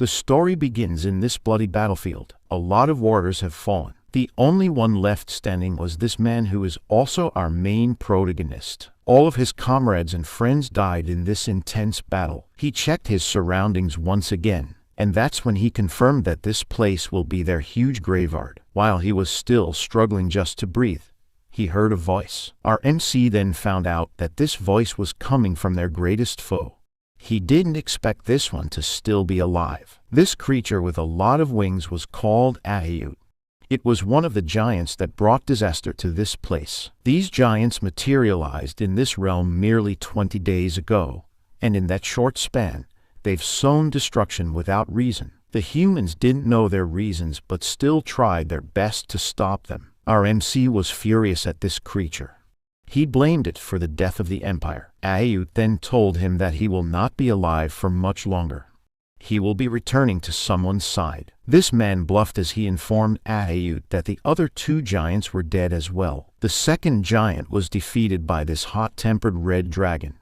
The story begins in this bloody battlefield. A lot of warriors have fallen. The only one left standing was this man who is also our main protagonist. All of his comrades and friends died in this intense battle. He checked his surroundings once again, and that's when he confirmed that this place will be their huge graveyard. While he was still struggling just to breathe, he heard a voice. Our MC then found out that this voice was coming from their greatest foe. He didn't expect this one to still be alive. This creature with a lot of wings was called Ahayut. It was one of the giants that brought disaster to this place. These giants materialized in this realm merely 20 days ago, and in that short span, they've sown destruction without reason. The humans didn't know their reasons but still tried their best to stop them. Our MC was furious at this creature. He blamed it for the death of the Empire. Ahayut then told him that he will not be alive for much longer. He will be returning to someone's side. This man bluffed as he informed Ahayut that the other two giants were dead as well. The second giant was defeated by this hot-tempered red dragon.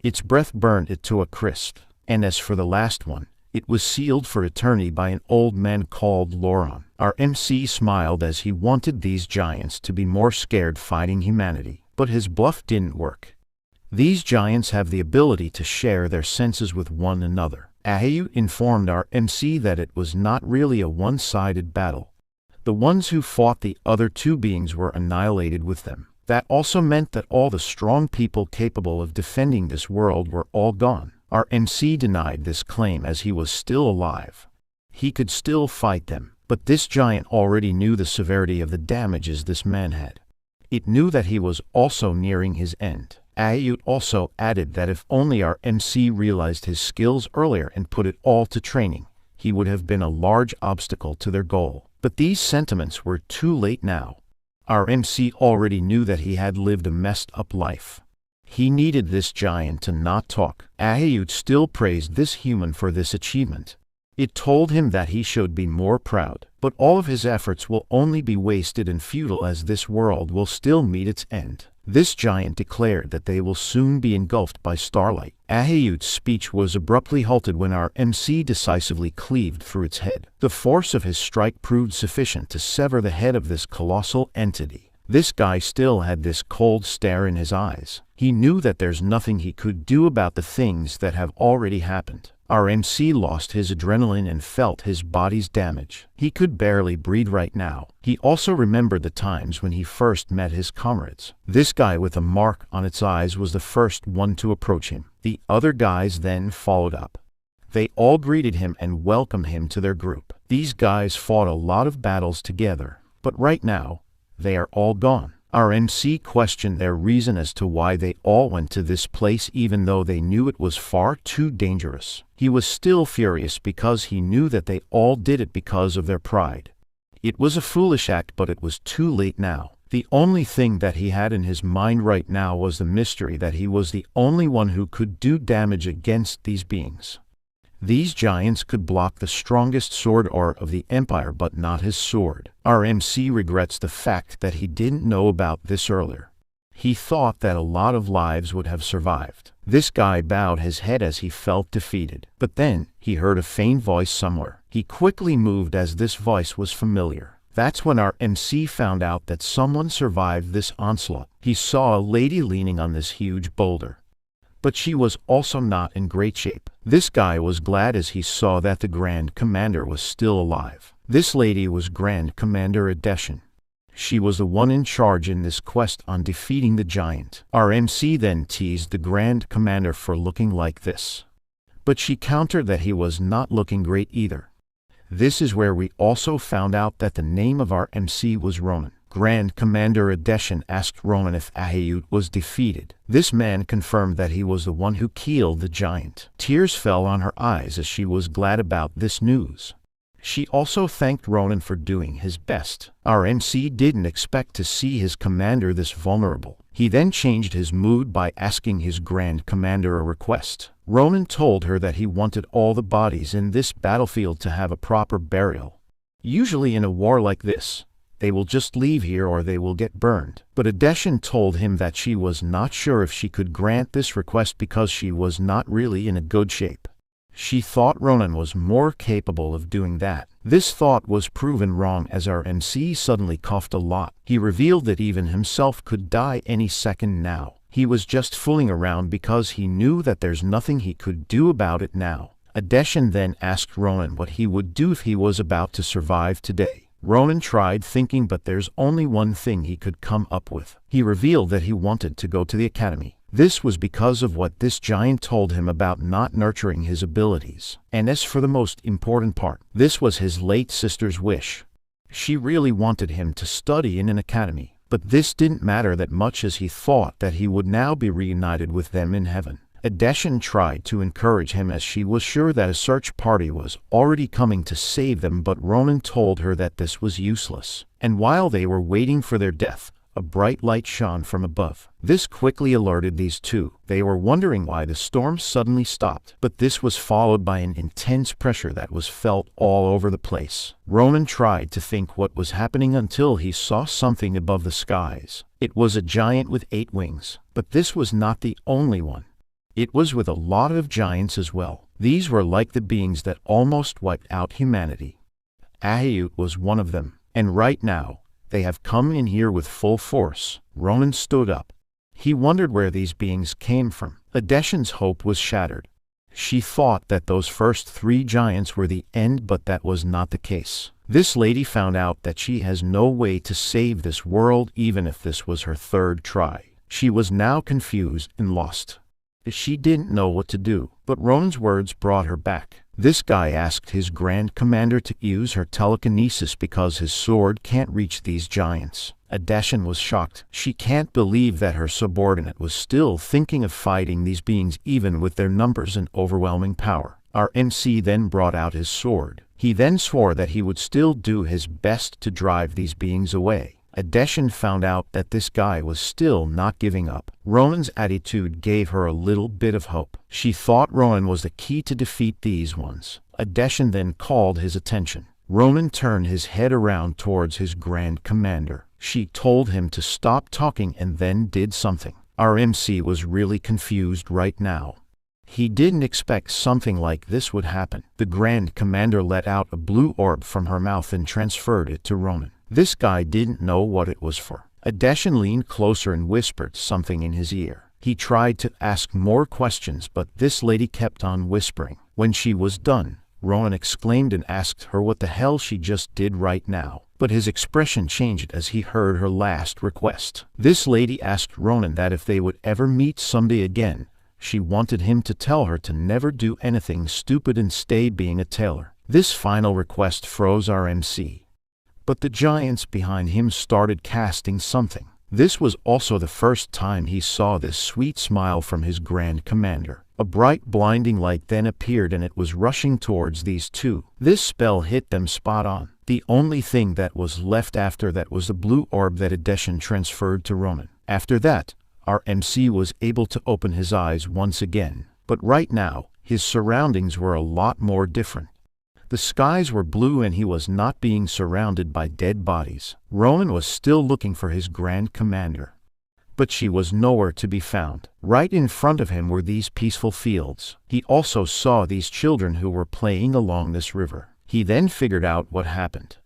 Its breath burned it to a crisp. And as for the last one, it was sealed for eternity by an old man called Loron. Our MC smiled as he wanted these giants to be more scared fighting humanity. But his bluff didn't work. These giants have the ability to share their senses with one another. Ahayut informed our MC that it was not really a one-sided battle. The ones who fought the other two beings were annihilated with them. That also meant that all the strong people capable of defending this world were all gone. Our MC denied this claim as he was still alive. He could still fight them, but this giant already knew the severity of the damages this man had. It knew that he was also nearing his end. Ahayut also added that if only our MC realized his skills earlier and put it all to training, he would have been a large obstacle to their goal. But these sentiments were too late now. Our MC already knew that he had lived a messed up life. He needed this giant to not talk. Ahayut still praised this human for this achievement. It told him that he should be more proud, but all of his efforts will only be wasted and futile as this world will still meet its end. This giant declared that they will soon be engulfed by starlight. Ahayut's speech was abruptly halted when our MC decisively cleaved through its head. The force of his strike proved sufficient to sever the head of this colossal entity. This guy still had this cold stare in his eyes. He knew that there's nothing he could do about the things that have already happened. Our MC lost his adrenaline and felt his body's damage. He could barely breathe right now. He also remembered the times when he first met his comrades. This guy with a mark on its eyes was the first one to approach him. The other guys then followed up. They all greeted him and welcomed him to their group. These guys fought a lot of battles together, but right now, they are all gone. Our MC questioned their reason as to why they all went to this place even though they knew it was far too dangerous. He was still furious because he knew that they all did it because of their pride. It was a foolish act, but it was too late now. The only thing that he had in his mind right now was the mystery that he was the only one who could do damage against these beings. These giants could block the strongest sword art of the Empire, but not his sword. Our MC regrets the fact that he didn't know about this earlier. He thought that a lot of lives would have survived. This guy bowed his head as he felt defeated. But then, he heard a faint voice somewhere. He quickly moved as this voice was familiar. That's when our MC found out that someone survived this onslaught. He saw a lady leaning on this huge boulder. But she was also not in great shape. This guy was glad as he saw that the Grand Commander was still alive. This lady was Grand Commander Adeshin. She was the one in charge in this quest on defeating the giant. Our MC then teased the Grand Commander for looking like this. But she countered that he was not looking great either. This is where we also found out that the name of our MC was Ronan. Grand Commander Adeshin asked Ronan if Ahayut was defeated. This man confirmed that he was the one who killed the giant. Tears fell on her eyes as she was glad about this news. She also thanked Ronan for doing his best. Our MC didn't expect to see his commander this vulnerable. He then changed his mood by asking his Grand Commander a request. Ronan told her that he wanted all the bodies in this battlefield to have a proper burial. Usually in a war like this, they will just leave here or they will get burned. But Adeshin told him that she was not sure if she could grant this request because she was not really in a good shape. She thought Ronan was more capable of doing that. This thought was proven wrong as our MC suddenly coughed a lot. He revealed that even himself could die any second now. He was just fooling around because he knew that there's nothing he could do about it now. Adeshan then asked Ronan what he would do if he was about to survive today. Ronan tried thinking, but there's only one thing he could come up with. He revealed that he wanted to go to the academy. This was because of what this giant told him about not nurturing his abilities. And as for the most important part, this was his late sister's wish. She really wanted him to study in an academy. But this didn't matter that much as he thought that he would now be reunited with them in heaven. Adeshan tried to encourage him as she was sure that a search party was already coming to save them, but Ronan told her that this was useless. And while they were waiting for their death, a bright light shone from above. This quickly alerted these two. They were wondering why the storm suddenly stopped, but this was followed by an intense pressure that was felt all over the place. Ronan tried to think what was happening until he saw something above the skies. It was a giant with 8 wings, but this was not the only one. It was with a lot of giants as well. These were like the beings that almost wiped out humanity. Ahayut was one of them, and right now, they have come in here with full force. Ronan stood up. He wondered where these beings came from. Adeshan's hope was shattered. She thought that those first 3 giants were the end, but that was not the case. This lady found out that she has no way to save this world even if this was her 3rd try. She was now confused and lost. She didn't know what to do, but Ronan's words brought her back. This guy asked his Grand Commander to use her telekinesis because his sword can't reach these giants. Adeshan was shocked. She can't believe that her subordinate was still thinking of fighting these beings even with their numbers and overwhelming power. Our MC then brought out his sword. He then swore that he would still do his best to drive these beings away. Adeshan found out that this guy was still not giving up. Ronan's attitude gave her a little bit of hope. She thought Ronan was the key to defeat these ones. Adeshan then called his attention. Ronan turned his head around towards his Grand Commander. She told him to stop talking and then did something. Our MC was really confused right now. He didn't expect something like this would happen. The Grand Commander let out a blue orb from her mouth and transferred it to Ronan. This guy didn't know what it was for. Adeshan leaned closer and whispered something in his ear. He tried to ask more questions, but this lady kept on whispering. When she was done, Ronan exclaimed and asked her what the hell she just did right now. But his expression changed as he heard her last request. This lady asked Ronan that if they would ever meet someday again, she wanted him to tell her to never do anything stupid and stay being a tailor. This final request froze our MC. But the giants behind him started casting something. This was also the first time he saw this sweet smile from his Grand Commander. A bright blinding light then appeared and it was rushing towards these two. This spell hit them spot on. The only thing that was left after that was the blue orb that Adeshan transferred to Ronan. After that, our MC was able to open his eyes once again. But right now, his surroundings were a lot more different. The skies were blue and he was not being surrounded by dead bodies. Ronan was still looking for his Grand Commander, but she was nowhere to be found. Right in front of him were these peaceful fields. He also saw these children who were playing along this river. He then figured out what happened.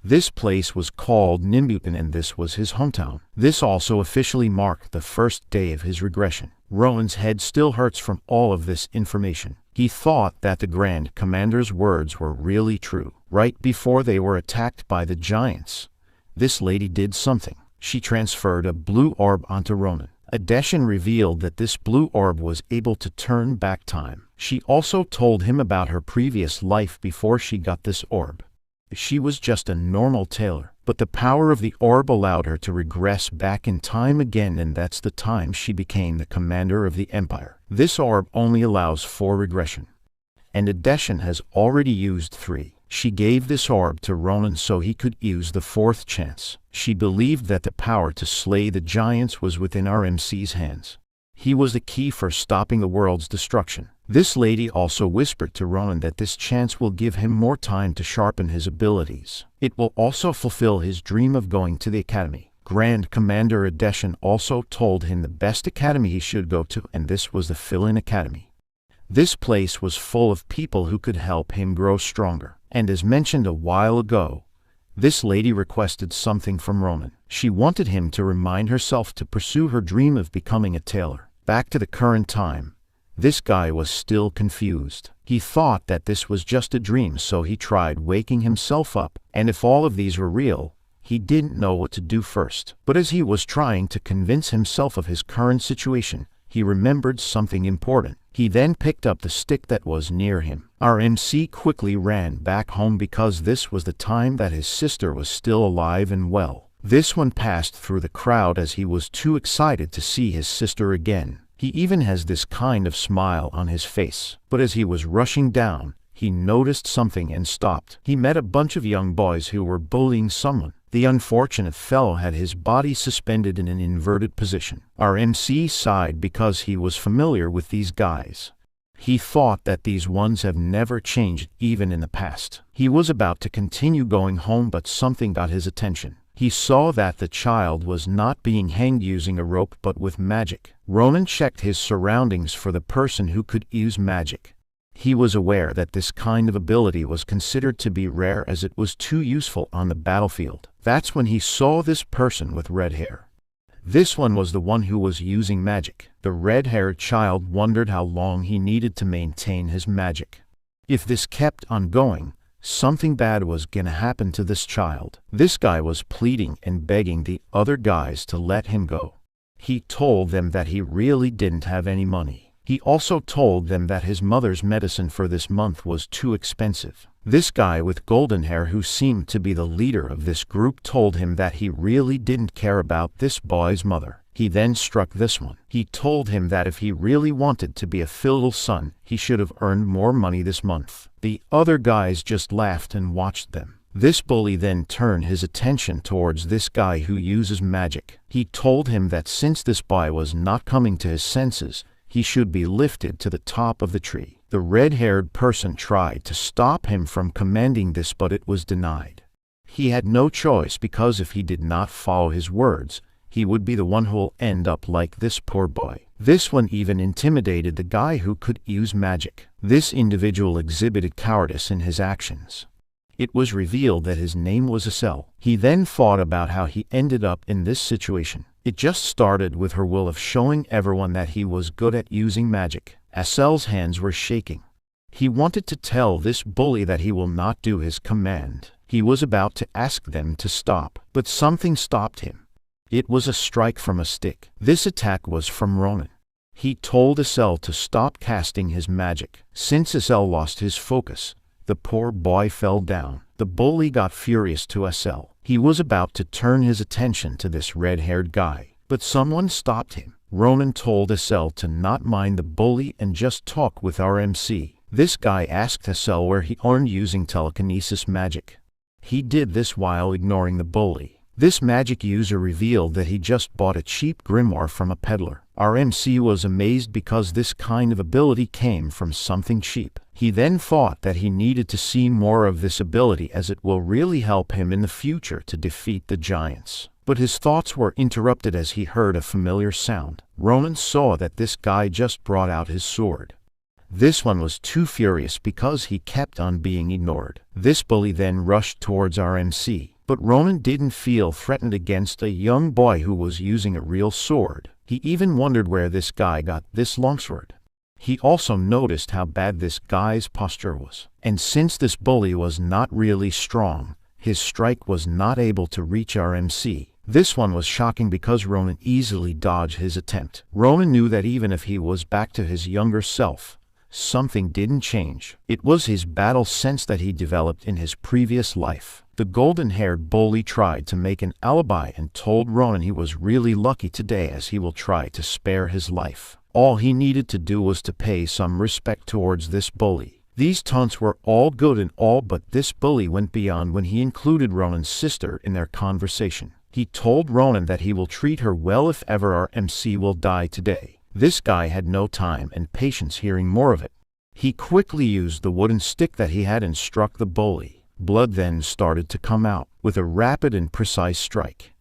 This place was called Nimbutan and this was his hometown. This also officially marked the first day of his regression. Ronan's head still hurts from all of this information. He thought that the Grand Commander's words were really true. Right before they were attacked by the giants, this lady did something. She transferred a blue orb onto Ronan. Adeshan revealed that this blue orb was able to turn back time. She also told him about her previous life before she got this orb. She was just a normal tailor, but the power of the orb allowed her to regress back in time again, and that's the time she became the commander of the empire. This orb only allows 4 regression, and Adeshan has already used 3. She gave this orb to Ronan so he could use the 4th chance. She believed that the power to slay the giants was within our MC's hands. He was the key for stopping the world's destruction. This lady also whispered to Ronan that this chance will give him more time to sharpen his abilities. It will also fulfill his dream of going to the academy. Grand Commander Adeshan also told him the best academy he should go to, and this was the Fill-In Academy. This place was full of people who could help him grow stronger. And as mentioned a while ago, this lady requested something from Ronan. She wanted him to remind herself to pursue her dream of becoming a tailor. Back to the current time, this guy was still confused. He thought that this was just a dream, so he tried waking himself up, and if all of these were real, he didn't know what to do first. But as he was trying to convince himself of his current situation, he remembered something important. He then picked up the stick that was near him. Our MC quickly ran back home because this was the time that his sister was still alive and well. This one passed through the crowd as he was too excited to see his sister again. He even has this kind of smile on his face. But as he was rushing down, he noticed something and stopped. He met a bunch of young boys who were bullying someone. The unfortunate fellow had his body suspended in an inverted position. Our MC sighed because he was familiar with these guys. He thought that these ones have never changed even in the past. He was about to continue going home, but something got his attention. He saw that the child was not being hanged using a rope but with magic. Ronan checked his surroundings for the person who could use magic. He was aware that this kind of ability was considered to be rare as it was too useful on the battlefield. That's when he saw this person with red hair. This one was the one who was using magic. The red-haired child wondered how long he needed to maintain his magic. If this kept on going, something bad was gonna happen to this child. This guy was pleading and begging the other guys to let him go. He told them that he really didn't have any money. He also told them that his mother's medicine for this month was too expensive. This guy with golden hair, who seemed to be the leader of this group, told him that he really didn't care about this boy's mother. He then struck this one. He told him that if he really wanted to be a filial son, he should have earned more money this month. The other guys just laughed and watched them. This bully then turned his attention towards this guy who uses magic. He told him that since this boy was not coming to his senses, he should be lifted to the top of the tree. The red-haired person tried to stop him from commanding this, but it was denied. He had no choice because if he did not follow his words, he would be the one who'll end up like this poor boy. This one even intimidated the guy who could use magic. This individual exhibited cowardice in his actions. It was revealed that his name was Asel. He then thought about how he ended up in this situation. It just started with her will of showing everyone that he was good at using magic. Asel's hands were shaking. He wanted to tell this bully that he will not do his command. He was about to ask them to stop, but something stopped him. It was a strike from a stick. This attack was from Ronan. He told Asel to stop casting his magic. Since Asel lost his focus, the poor boy fell down. The bully got furious to Asel. He was about to turn his attention to this red-haired guy, but someone stopped him. Ronan told Asel to not mind the bully and just talk with our MC. This guy asked Asel where he earned using telekinesis magic. He did this while ignoring the bully. This magic user revealed that he just bought a cheap grimoire from a peddler. Our MC was amazed because this kind of ability came from something cheap. He then thought that he needed to see more of this ability as it will really help him in the future to defeat the giants. But his thoughts were interrupted as he heard a familiar sound. Ronan saw that this guy just brought out his sword. This one was too furious because he kept on being ignored. This bully then rushed towards our MC. But Ronan didn't feel threatened against a young boy who was using a real sword. He even wondered where this guy got this longsword. He also noticed how bad this guy's posture was. And since this bully was not really strong, his strike was not able to reach our MC. This one was shocking because Ronan easily dodged his attempt. Ronan knew that even if he was back to his younger self, something didn't change. It was his battle sense that he developed in his previous life. The golden-haired bully tried to make an alibi and told Ronan he was really lucky today as he will try to spare his life. All he needed to do was to pay some respect towards this bully. These taunts were all good and all, but this bully went beyond when he included Ronan's sister in their conversation. He told Ronan that he will treat her well if ever our MC will die today. This guy had no time and patience hearing more of it. He quickly used the wooden stick that he had and struck the bully. Blood then started to come out. With a rapid and precise strike,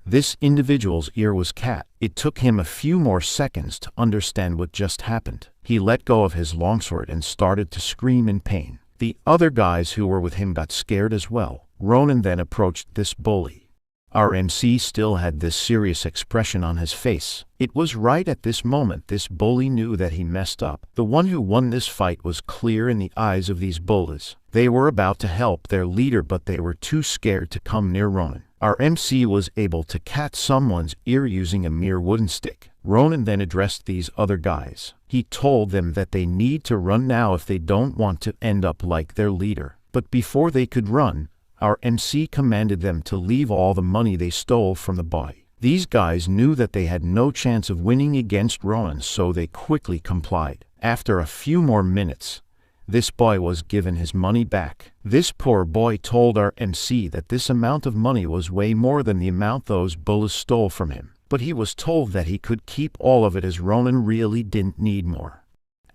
This individual's ear was cat. It took him a few more seconds to understand what just happened. He let go of his longsword and started to scream in pain. The other guys who were with him got scared as well. Ronan then approached this bully. Our MC still had this serious expression on his face. It was right at this moment this bully knew that he messed up. The one who won this fight was clear in the eyes of these bullies. They were about to help their leader, but they were too scared to come near Ronan. Our MC was able to cut someone's ear using a mere wooden stick. Ronan then addressed these other guys. He told them that they need to run now if they don't want to end up like their leader. But before they could run, our MC commanded them to leave all the money they stole from the boy. These guys knew that they had no chance of winning against Ronan, so they quickly complied. After a few more minutes, this boy was given his money back. This poor boy told our MC that this amount of money was way more than the amount those bullies stole from him. But he was told that he could keep all of it as Ronan really didn't need more.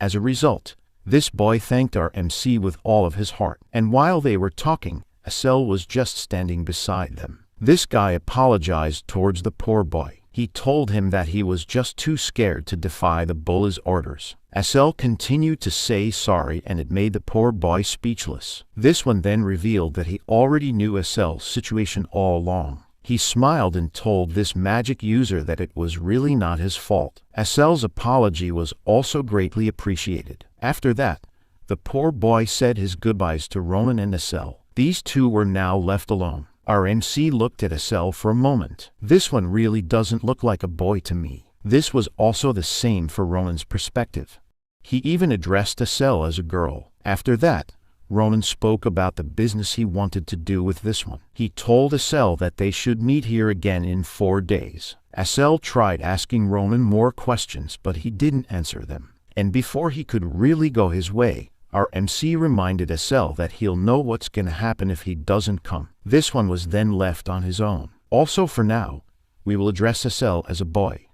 As a result, this boy thanked our MC with all of his heart. And while they were talking, Asel was just standing beside them. This guy apologized towards the poor boy. He told him that he was just too scared to defy the bully's orders. Asel continued to say sorry, and it made the poor boy speechless. This one then revealed that he already knew Asel's situation all along. He smiled and told this magic user that it was really not his fault. Asel's apology was also greatly appreciated. After that, the poor boy said his goodbyes to Ronan and Asel. These two were now left alone. Our MC looked at Asel for a moment. This one really doesn't look like a boy to me. This was also the same for Ronan's perspective. He even addressed Asel as a girl. After that, Ronan spoke about the business he wanted to do with this one. He told Asel that they should meet here again in 4 days. Asel tried asking Ronan more questions, but he didn't answer them. And before he could really go his way, our MC reminded Asel that he'll know what's gonna happen if he doesn't come. This one was then left on his own. Also, for now, we will address Asel as a boy.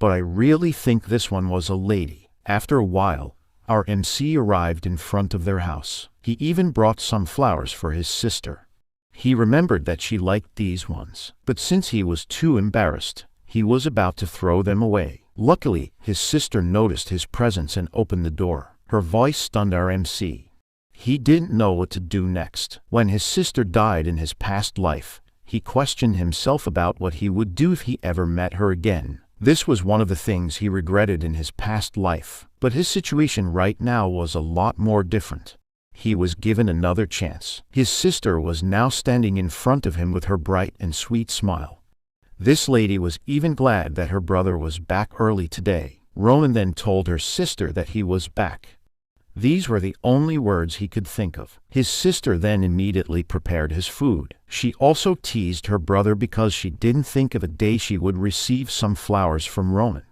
But I really think this one was a lady. After a while, our MC arrived in front of their house. He even brought some flowers for his sister. He remembered that she liked these ones, but since he was too embarrassed, he was about to throw them away. Luckily, his sister noticed his presence and opened the door. Her voice stunned our MC. He didn't know what to do next. When his sister died in his past life, he questioned himself about what he would do if he ever met her again. This was one of the things he regretted in his past life. But his situation right now was a lot more different. He was given another chance. His sister was now standing in front of him with her bright and sweet smile. This lady was even glad that her brother was back early today. Ronan then told her sister that he was back. These were the only words he could think of. His sister then immediately prepared his food. She also teased her brother because she didn't think of a day she would receive some flowers from Ronan.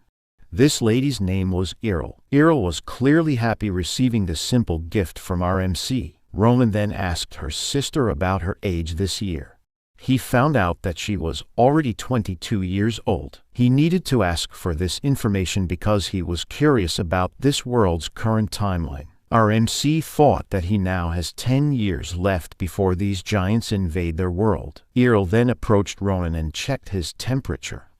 This lady's name was Earl. Earl was clearly happy receiving this simple gift from our MC. Ronan then asked her sister about her age this year. He found out that she was already 22 years old. He needed to ask for this information because he was curious about this world's current timeline. Our MC thought that he now has 10 years left before these giants invade their world. Earl then approached Ronan and checked his temperature.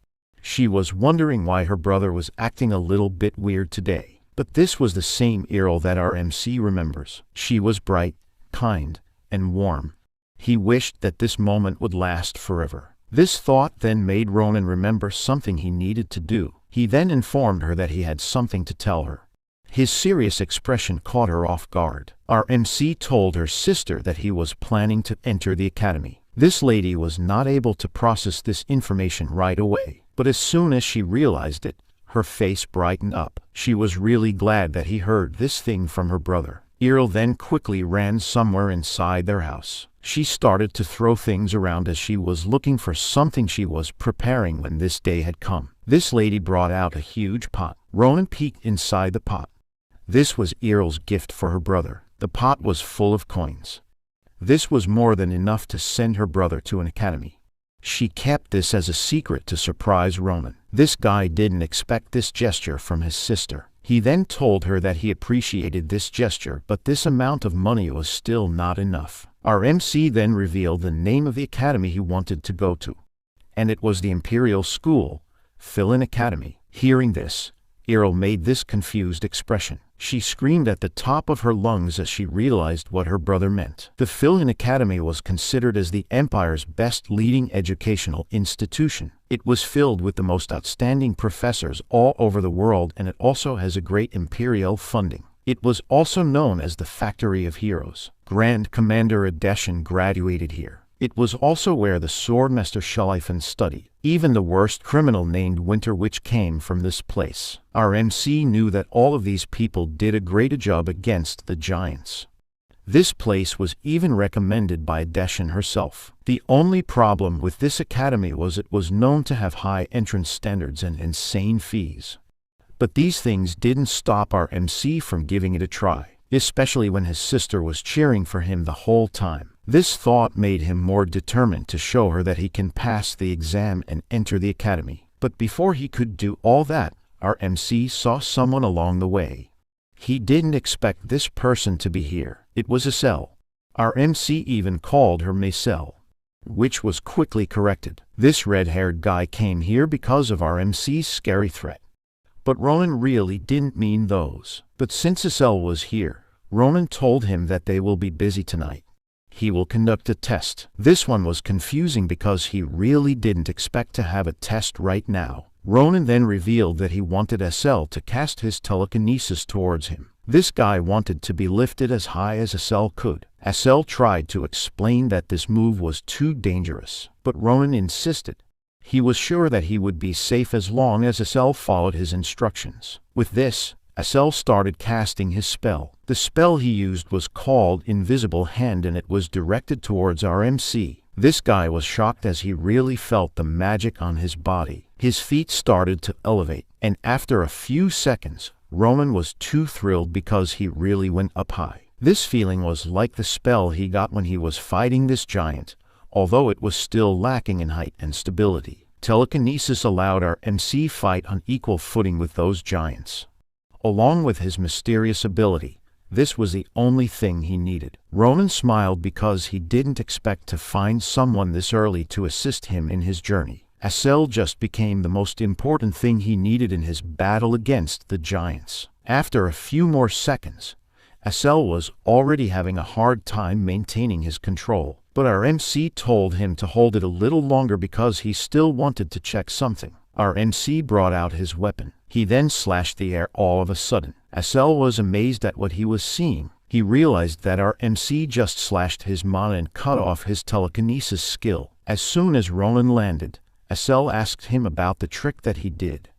She was wondering why her brother was acting a little bit weird today. But this was the same Earl that our MC remembers. She was bright, kind, and warm. He wished that this moment would last forever. This thought then made Ronan remember something he needed to do. He then informed her that he had something to tell her. His serious expression caught her off guard. Our MC told her sister that he was planning to enter the academy. This lady was not able to process this information right away, but as soon as she realized it, her face brightened up. She was really glad that he heard this thing from her brother. Earl then quickly ran somewhere inside their house. She started to throw things around as she was looking for something she was preparing when this day had come. This lady brought out a huge pot. Ronan peeked inside the pot. This was Earl's gift for her brother. The pot was full of coins. This was more than enough to send her brother to an academy. She kept this as a secret to surprise Ronan. This guy didn't expect this gesture from his sister. He then told her that he appreciated this gesture, but this amount of money was still not enough. Our MC then revealed the name of the academy he wanted to go to. and it was the Imperial School, Philin Academy. Hearing this, Earl made this confused expression. She screamed at the top of her lungs as she realized what her brother meant. The Philin Academy was considered as the Empire's best leading educational institution. It was filled with the most outstanding professors all over the world, and it also has a great imperial funding. It was also known as the Factory of Heroes. Grand Commander Adeshin graduated here. It was also where the Swordmaster Schleifen studied. Even the worst criminal named Winter Witch came from this place. Our MC knew that all of these people did a great job against the giants. This place was even recommended by Adeshin herself. The only problem with this academy was it was known to have high entrance standards and insane fees. But these things didn't stop our MC from giving it a try, especially when his sister was cheering for him the whole time. This thought made him more determined to show her that he can pass the exam and enter the academy. But before he could do all that, our MC saw someone along the way. He didn't expect this person to be here. It was Acel. Our MC even called her Maisel, which was quickly corrected. This red-haired guy came here because of our MC's scary threat. But Ronan really didn't mean those. But since Acel was here, Ronan told him that they will be busy tonight. He will conduct a test. This one was confusing because he really didn't expect to have a test right now. Ronan then revealed that he wanted Acel to cast his telekinesis towards him. This guy wanted to be lifted as high as Acel could. Acel tried to explain that this move was too dangerous, but Ronan insisted. He was sure that he would be safe as long as Acel followed his instructions. With this, Acel started casting his spell. The spell he used was called Invisible Hand, and it was directed towards our MC. This guy was shocked as he really felt the magic on his body. His feet started to elevate, and after a few seconds, Ronan was too thrilled because he really went up high. This feeling was like the spell he got when he was fighting this giant, although it was still lacking in height and stability. Telekinesis allowed our MC fight on equal footing with those giants. Along with his mysterious ability, this was the only thing he needed. Ronan smiled because he didn't expect to find someone this early to assist him in his journey. Acel just became the most important thing he needed in his battle against the giants. After a few more seconds, Acel was already having a hard time maintaining his control, but our MC told him to hold it a little longer because he still wanted to check something. Our MC brought out his weapon. He then slashed the air all of a sudden. Acel was amazed at what he was seeing. He realized that our MC just slashed his mana and cut off his telekinesis skill. As soon as Ronan landed, Acel asked him about the trick that he did.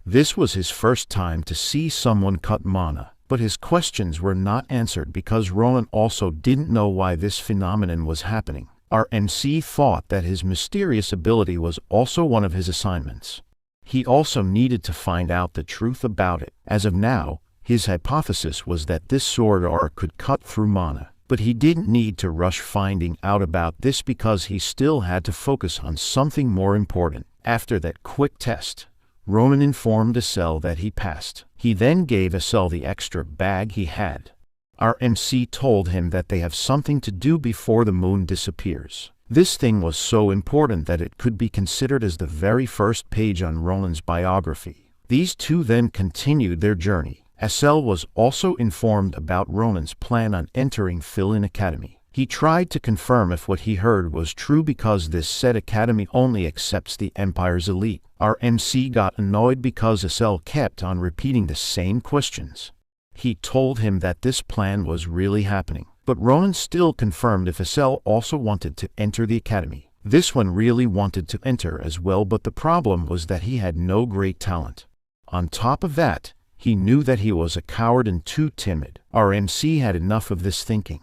This was his first time to see someone cut mana, but his questions were not answered because Ronan also didn't know why this phenomenon was happening. Our MC thought that his mysterious ability was also one of his assignments. He also needed to find out the truth about it. As of now, his hypothesis was that this sword aura could cut through mana, but he didn't need to rush finding out about this because he still had to focus on something more important. After that quick test, Ronan informed Acel that he passed. He then gave Acel the extra bag he had. Our MC told him that they have something to do before the moon disappears. This thing was so important that it could be considered as the very first page on Ronan's biography. These two then continued their journey. Acel was also informed about Ronan's plan on entering Philin Academy. He tried to confirm if what he heard was true because this said academy only accepts the Empire's elite. Our MC got annoyed because Acel kept on repeating the same questions. He told him that this plan was really happening. But Ronan still confirmed if Acel also wanted to enter the academy. This one really wanted to enter as well, but the problem was that he had no great talent. On top of that, he knew that he was a coward and too timid. Our MC had enough of this thinking.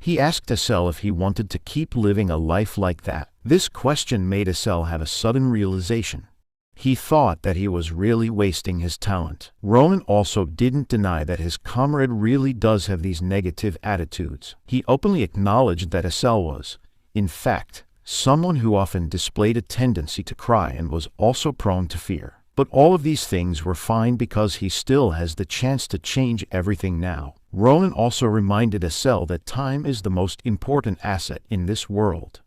He asked Acel if he wanted to keep living a life like that. This question made Acel have a sudden realization. He thought that he was really wasting his talent. Ronan also didn't deny that his comrade really does have these negative attitudes. He openly acknowledged that Acel was, in fact, someone who often displayed a tendency to cry and was also prone to fear. But all of these things were fine because he still has the chance to change everything now. Ronan also reminded Acel that time is the most important asset in this world.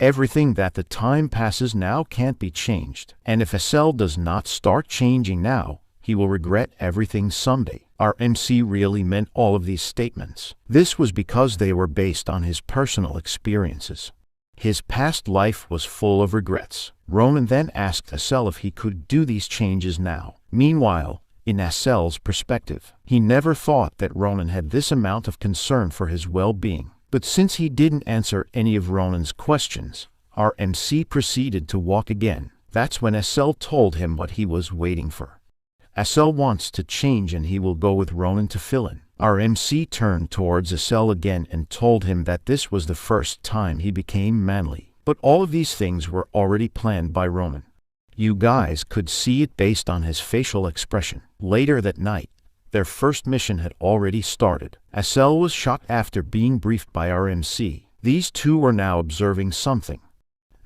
Everything that the time passes now can't be changed, and if SL does not start changing now, he will regret everything someday. Our MC really meant all of these statements. This was because they were based on his personal experiences. His past life was full of regrets. Ronan then asked SL if he could do these changes now. Meanwhile, in SL's perspective, he never thought that Ronan had this amount of concern for his well-being. But since he didn't answer any of Ronan's questions, our MC proceeded to walk again. That's when SL told him what he was waiting for. SL wants to change and he will go with Ronan to fill in. Our MC turned towards SL again and told him that this was the first time he became manly. But all of these things were already planned by Ronan. You guys could see it based on his facial expression. Later that night, their first mission had already started. SL was shocked after being briefed by our MC. These two were now observing something.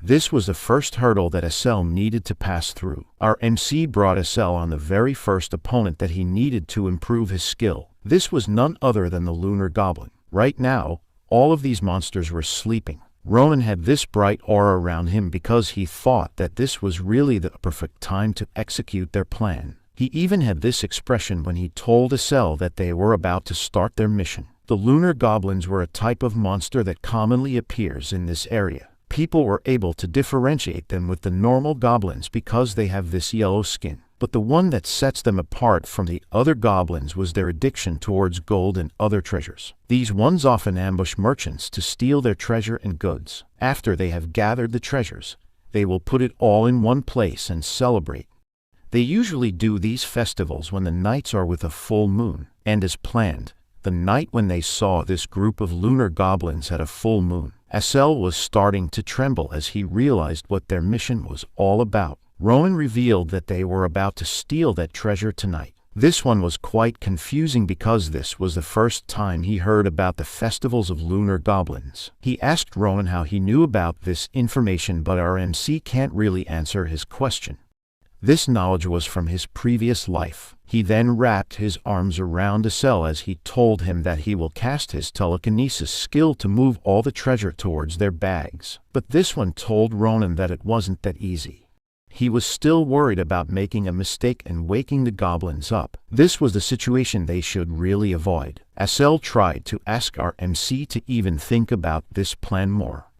This was the first hurdle that SL needed to pass through. Our MC brought SL on the very first opponent that he needed to improve his skill. This was none other than the Lunar Goblin. Right now, all of these monsters were sleeping. Ronan had this bright aura around him because he thought that this was really the perfect time to execute their plan. He even had this expression when he told SL that they were about to start their mission. The Lunar Goblins were a type of monster that commonly appears in this area. People were able to differentiate them with the normal goblins because they have this yellow skin. But the one that sets them apart from the other goblins was their addiction towards gold and other treasures. These ones often ambush merchants to steal their treasure and goods. After they have gathered the treasures, they will put it all in one place and celebrate. They usually do these festivals when the nights are with a full moon. And as planned, the night when they saw this group of lunar goblins had a full moon. SL was starting to tremble as he realized what their mission was all about. Ronan revealed that they were about to steal that treasure tonight. This one was quite confusing because this was the first time he heard about the festivals of lunar goblins. He asked Ronan how he knew about this information, but our MC can't really answer his question. This knowledge was from his previous life. He then wrapped his arms around SL as he told him that he will cast his telekinesis skill to move all the treasure towards their bags. But this one told Ronan that it wasn't that easy. He was still worried about making a mistake and waking the goblins up. This was the situation they should really avoid. SL tried to ask our MC to even think about this plan more,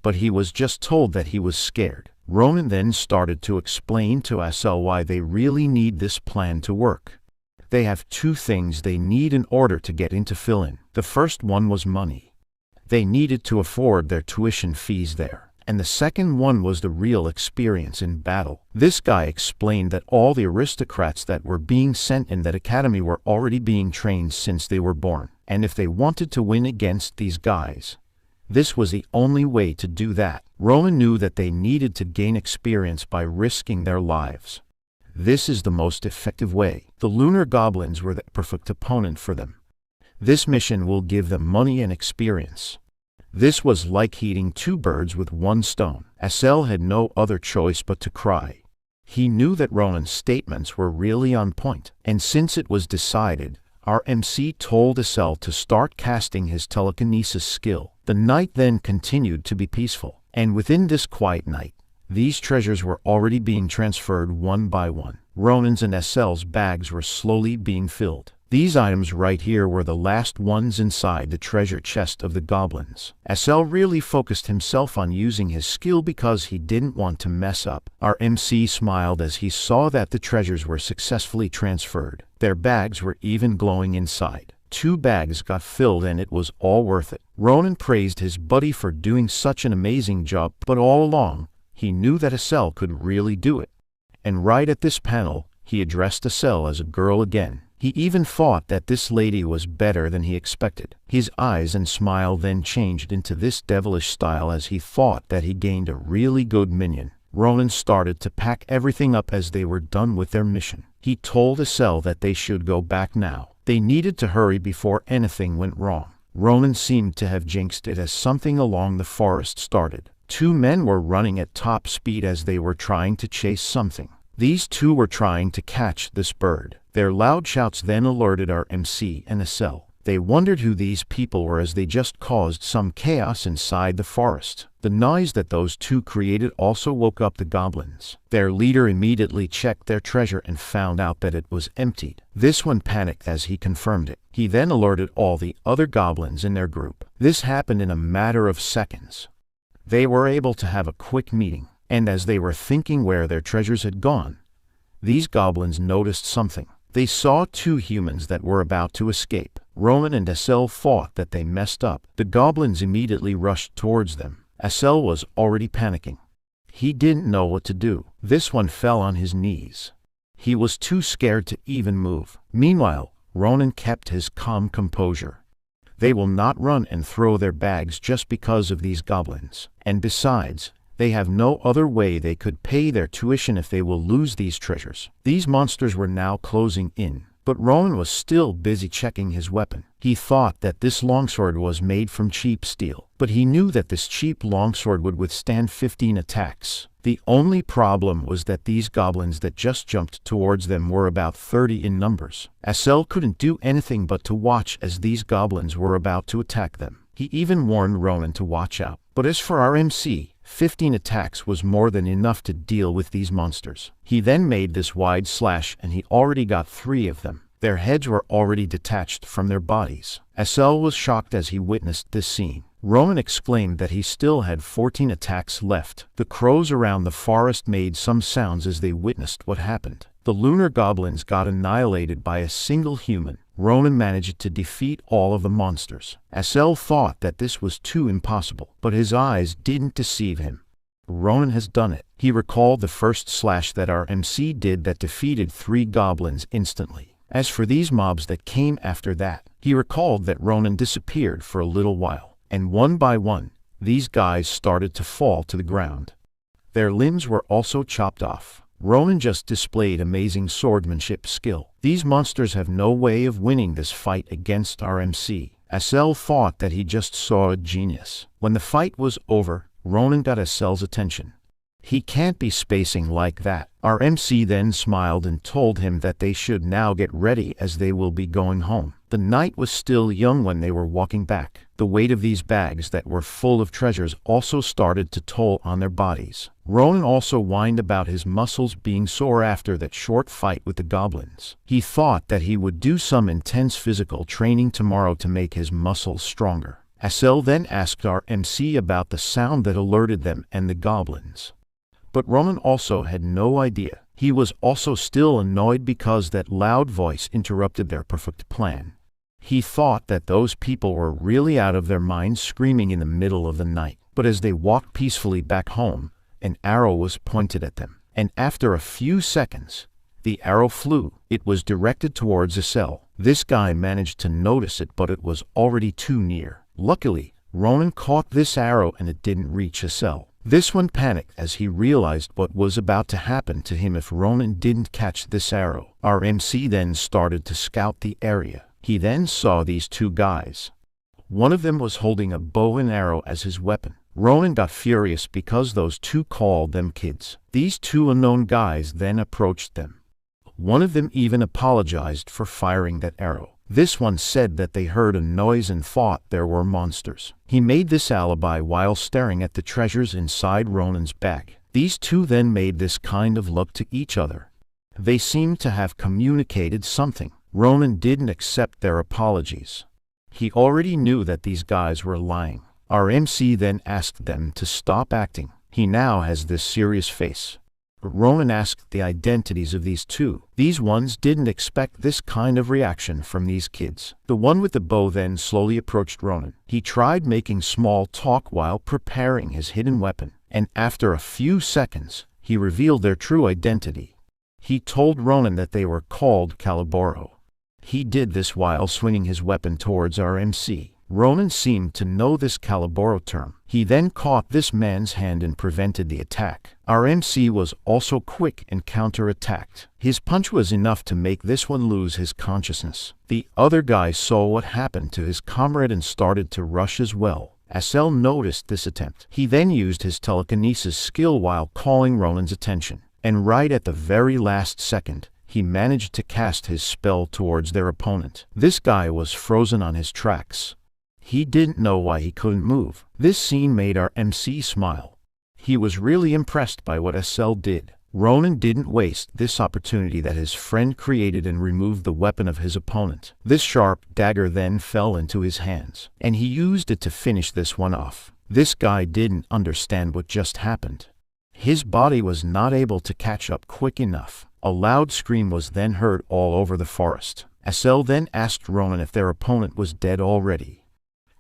but he was just told that he was scared. Ronan then started to explain to SL why they really need this plan to work. They have two things they need in order to get into fill-in. The first one was money. They needed to afford their tuition fees there. And the second one was the real experience in battle. This guy explained that all the aristocrats that were being sent in that academy were already being trained since they were born. And if they wanted to win against these guys, this was the only way to do that. Ronan knew that they needed to gain experience by risking their lives. This is the most effective way. The lunar goblins were the perfect opponent for them. This mission will give them money and experience. This was like hitting two birds with one stone. SL had no other choice but to cry. He knew that Ronan's statements were really on point, and since it was decided, our MC told SL to start casting his telekinesis skill. The night then continued to be peaceful, and within this quiet night, these treasures were already being transferred one by one. Ronan's and SL's bags were slowly being filled. These items right here were the last ones inside the treasure chest of the goblins. SL really focused himself on using his skill because he didn't want to mess up. Our MC smiled as he saw that the treasures were successfully transferred. Their bags were even glowing inside. 2 bags got filled and it was all worth it. Ronan praised his buddy for doing such an amazing job, but all along, he knew that SL could really do it. And right at this panel, he addressed SL as a girl again. He even thought that this lady was better than he expected. His eyes and smile then changed into this devilish style as he thought that he gained a really good minion. Ronan started to pack everything up as they were done with their mission. He told SL that they should go back now. They needed to hurry before anything went wrong. Ronan seemed to have jinxed it as something along the forest started. 2 men were running at top speed as they were trying to chase something. These 2 were trying to catch this bird. Their loud shouts then alerted our MC and SL. They wondered who these people were as they just caused some chaos inside the forest. The noise that those two created also woke up the goblins. Their leader immediately checked their treasure and found out that it was emptied. This one panicked as he confirmed it. He then alerted all the other goblins in their group. This happened in a matter of seconds. They were able to have a quick meeting, and as they were thinking where their treasures had gone, these goblins noticed something. They saw two humans that were about to escape. Ronan and Asel thought that they messed up. The goblins immediately rushed towards them. Asel was already panicking. He didn't know what to do. This one fell on his knees. He was too scared to even move. Meanwhile, Ronan kept his calm composure. They will not run and throw their bags just because of these goblins. And besides, they have no other way they could pay their tuition if they will lose these treasures. These monsters were now closing in, but Ronan was still busy checking his weapon. He thought that this longsword was made from cheap steel, but he knew that this cheap longsword would withstand 15 attacks. The only problem was that these goblins that just jumped towards them were about 30 in numbers. Asel couldn't do anything but to watch as these goblins were about to attack them. He even warned Ronan to watch out. But as for our MC, 15 attacks was more than enough to deal with these monsters. He then made this wide slash and he already got 3 of them. Their heads were already detached from their bodies. Asel was shocked as he witnessed this scene. Ronan exclaimed that he still had 14 attacks left. The crows around the forest made some sounds as they witnessed what happened. The lunar goblins got annihilated by a single human. Ronan managed to defeat all of the monsters. Asel thought that this was too impossible, but his eyes didn't deceive him. Ronan has done it. He recalled the first slash that our MC did that defeated 3 goblins instantly. As for these mobs that came after that, he recalled that Ronan disappeared for a little while, and one by one, these guys started to fall to the ground. Their limbs were also chopped off. Ronan just displayed amazing swordsmanship skill. These monsters have no way of winning this fight against our MC. Asel thought that he just saw a genius. When the fight was over, Ronan got Asel's attention. He can't be spacing like that. Our MC then smiled and told him that they should now get ready as they will be going home. The night was still young when they were walking back. The weight of these bags that were full of treasures also started to toll on their bodies. Ronan also whined about his muscles being sore after that short fight with the goblins. He thought that he would do some intense physical training tomorrow to make his muscles stronger. Asel then asked our MC about the sound that alerted them and the goblins. But Ronan also had no idea. He was also still annoyed because that loud voice interrupted their perfect plan. He thought that those people were really out of their minds screaming in the middle of the night. But as they walked peacefully back home, an arrow was pointed at them. And after a few seconds, the arrow flew. It was directed towards Asel. This guy managed to notice it, but it was already too near. Luckily, Ronan caught this arrow and it didn't reach Asel. This one panicked as he realized what was about to happen to him if Ronan didn't catch this arrow. Our MC then started to scout the area. He then saw these 2 guys. One of them was holding a bow and arrow as his weapon. Ronan got furious because those 2 called them kids. These 2 unknown guys then approached them. One of them even apologized for firing that arrow. This one said that they heard a noise and thought there were monsters. He made this alibi while staring at the treasures inside Ronan's bag. These 2 then made this kind of look to each other. They seemed to have communicated something. Ronan didn't accept their apologies. He already knew that these guys were lying. Our MC then asked them to stop acting. He now has this serious face. Ronan asked the identities of these 2. These ones didn't expect this kind of reaction from these kids. The one with the bow then slowly approached Ronan. He tried making small talk while preparing his hidden weapon, and after a few seconds, he revealed their true identity. He told Ronan that they were called Caliboro. He did this while swinging his weapon towards our MC. Ronan seemed to know this Caliboro term. He then caught this man's hand and prevented the attack. Our MC was also quick and counter-attacked. His punch was enough to make this one lose his consciousness. The other guy saw what happened to his comrade and started to rush as well. Asel noticed this attempt. He then used his telekinesis skill while calling Ronan's attention. And right at the very last second, he managed to cast his spell towards their opponent. This guy was frozen on his tracks. He didn't know why he couldn't move. This scene made our MC smile. He was really impressed by what SL did. Ronan didn't waste this opportunity that his friend created and removed the weapon of his opponent. This sharp dagger then fell into his hands, and he used it to finish this one off. This guy didn't understand what just happened. His body was not able to catch up quick enough. A loud scream was then heard all over the forest. SL then asked Ronan if their opponent was dead already,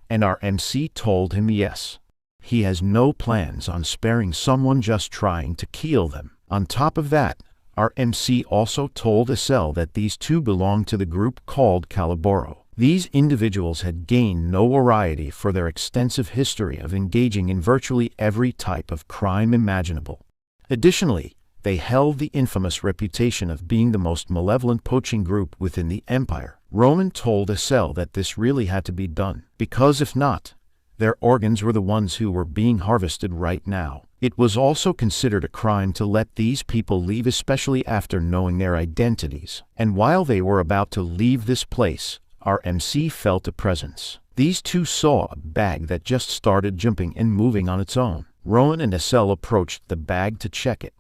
and our MC told him yes. He has no plans on sparing someone just trying to kill them. On top of that, our MC also told SL that these two belonged to the group called Caliboro. These individuals had gained notoriety for their extensive history of engaging in virtually every type of crime imaginable. Additionally, they held the infamous reputation of being the most malevolent poaching group within the empire. Ronan told SL that this really had to be done, because if not, their organs were the ones who were being harvested right now. It was also considered a crime to let these people leave, especially after knowing their identities. And while they were about to leave this place, our MC felt a presence. These two saw a bag that just started jumping and moving on its own. Ronan and SL approached the bag to check it.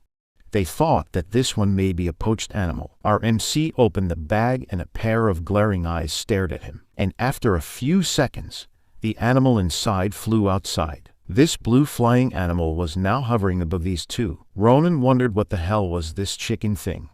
They thought that this one may be a poached animal. Our MC opened the bag and a pair of glaring eyes stared at him. And after a few seconds, the animal inside flew outside. This blue flying animal was now hovering above these two. Ronan wondered what the hell was this chicken thing.